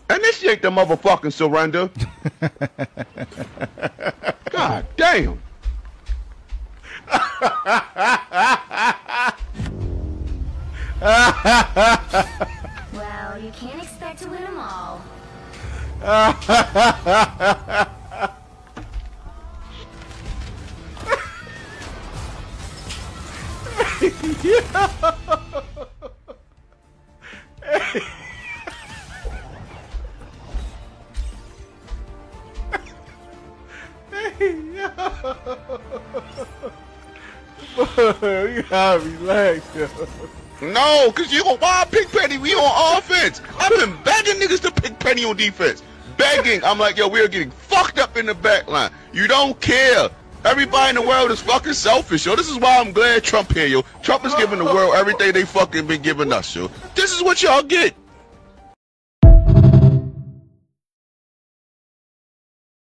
Initiate the motherfucking surrender. God damn. Well, you can't expect to win them all. You gotta relax, yo. No, cause you gon' why pick Penny? We on offense. I've been begging niggas to pick Penny on defense. Begging. I'm like, yo, we are getting fucked up in the back line. You don't care. Everybody in the world is fucking selfish, yo. This is why I'm glad Trump here, yo. Trump is giving the world everything they fucking been giving us, yo. This is what y'all get.